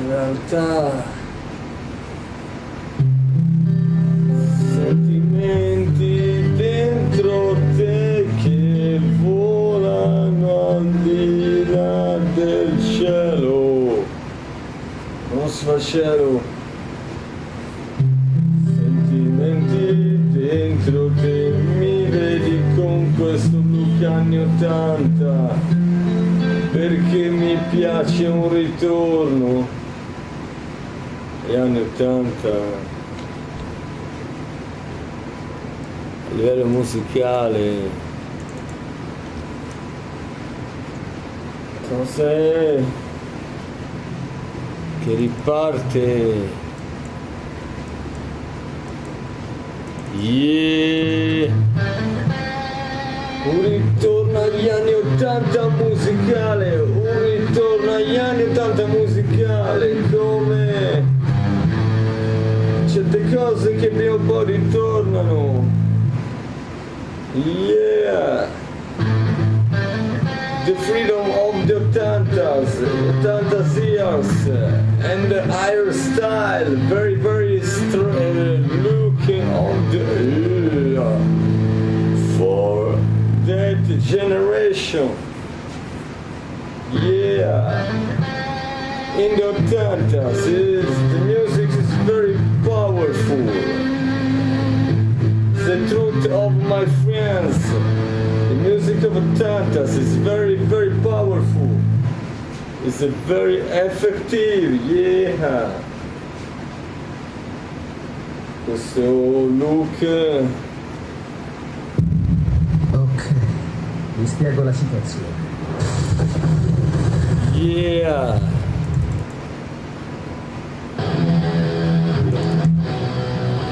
in realtà sentimenti dentro te che volano al di là del cielo, non si fa cielo, sentimenti dentro te, mi vedi con questo look anni 80, perché mi piace un ritorno agli anni 80 a livello musicale. Cos'è che riparte? Yeah! Un ritorno agli anni 80 musicale, un ritorno agli anni 80 musicale, come certe cose che prima o poi ritornano. Yeah! The freedom of the 80's years, and the 80'style, very looking on the for that generation. Yeah, in the 80's, the music is very powerful. The truth of my friends, the music of the 80's is very powerful. It's very effective, yeah. Questo look. Ok, vi spiego la situazione. Yeah.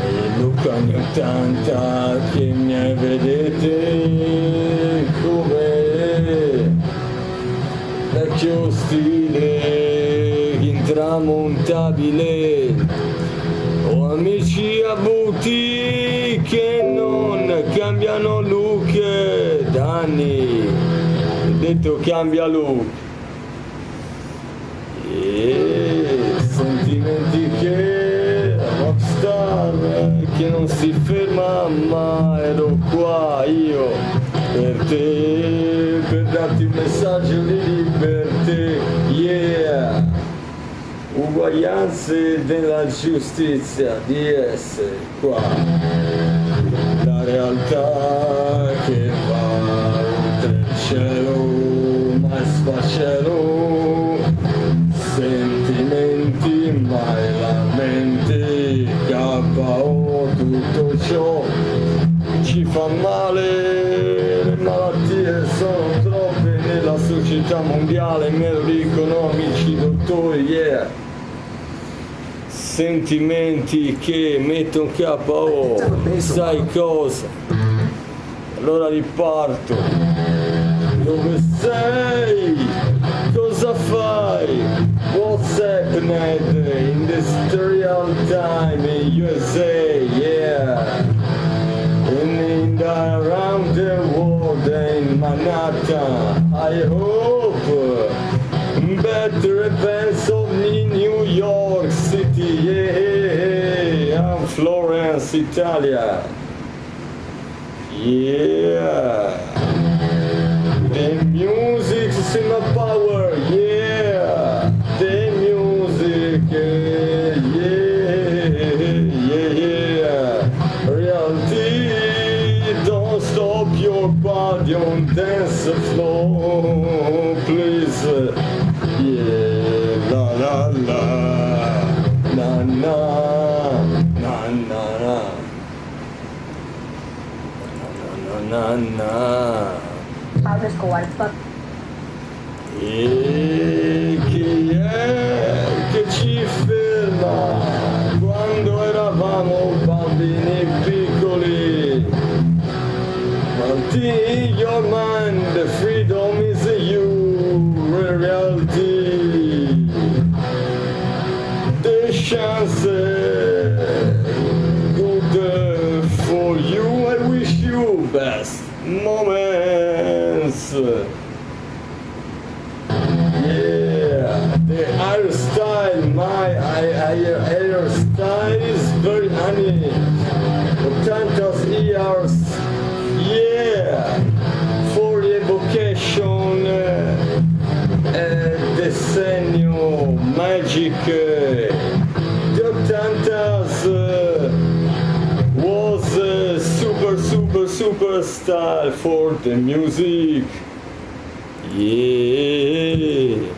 Il look anni 80 che mi vedete come vecchio stile intramontabile. Ho amici avuti che non cambiano look da anni. Ho detto cambia look. E sentimenti che rockstar che non si ferma mai. Ero qua io per te, per darti un messaggio di libertà. Yeah, uguaglianze della giustizia di essere qua, la realtà che va oltre il cielo, ma sfascello, sentimenti mai lamenti, KO, tutto ciò ci fa male, le malattie sono troppe nella società mondiale, me lo dicono amici dottori, yeah. Sentimenti che mettono KO, sai cosa? Allora riparto. Dove sei? Cosa fai? What's happening in this real time in USA? Yeah. In around the world in Manhattan, I hope better events of New York City. Yeah, I'm Florence, Italia. Yeah, the music's in my power. Yeah, the music. Yeah. Reality, don't stop your body on dance floor, please. Yeah, la la la, na na, na na na, na na. I'll just go on. E chi è che ci ferma quando eravamo bambini piccoli? Until your mind, the freedom is you, reality. The chance good for you, I wish you best moments. Yeah, the hairstyle, my hairstyle is very honey. 80 years, yeah, for evocation, decennio, magic. The 80s was super style for the music. Yeah.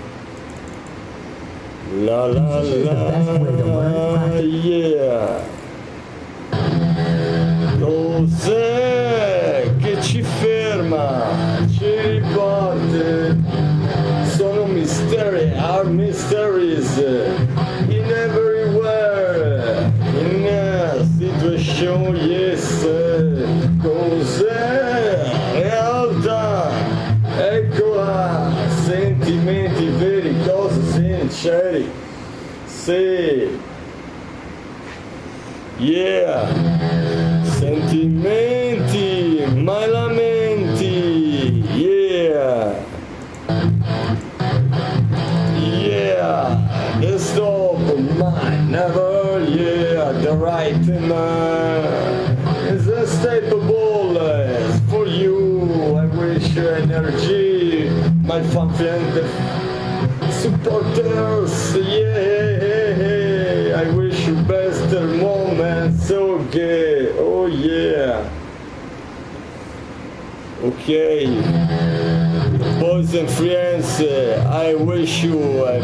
La la la, yeah. Cos'è che ci ferma, ci riporta? Sono misteri, are mysteries in everywhere, in a situation, yes. Cos'è? Realtà, eccola, sentimenti veri, cose sinceri, sì, yeah, sentimenti, mai lamenti, yeah. Yeah, the stop mine, never, yeah, the right man is unstoppable for you. I wish you energy, my fan friend, supporters, yeah, I wish you best moments, okay, oh yeah, okay. Boys and friends, I wish you a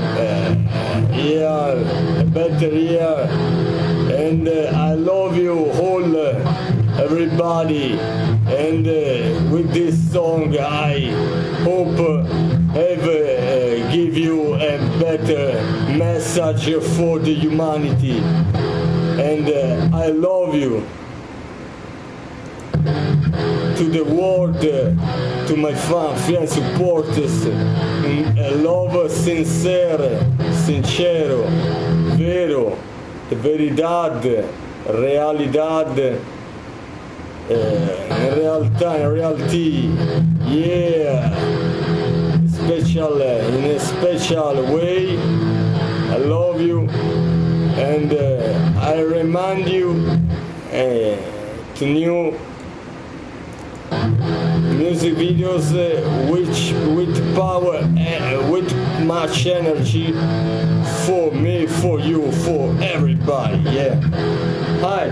better year, and I love you all, everybody. And with this song, I hope give you a better message for the humanity. And I love you. To the world, to my friends, supporters, a love sincero, vero, veridad, realidad, in reality, yeah, special, in a special way. I love you, and I remind you to new music videos which with power, with much energy for me, for you, for everybody, yeah. Hi.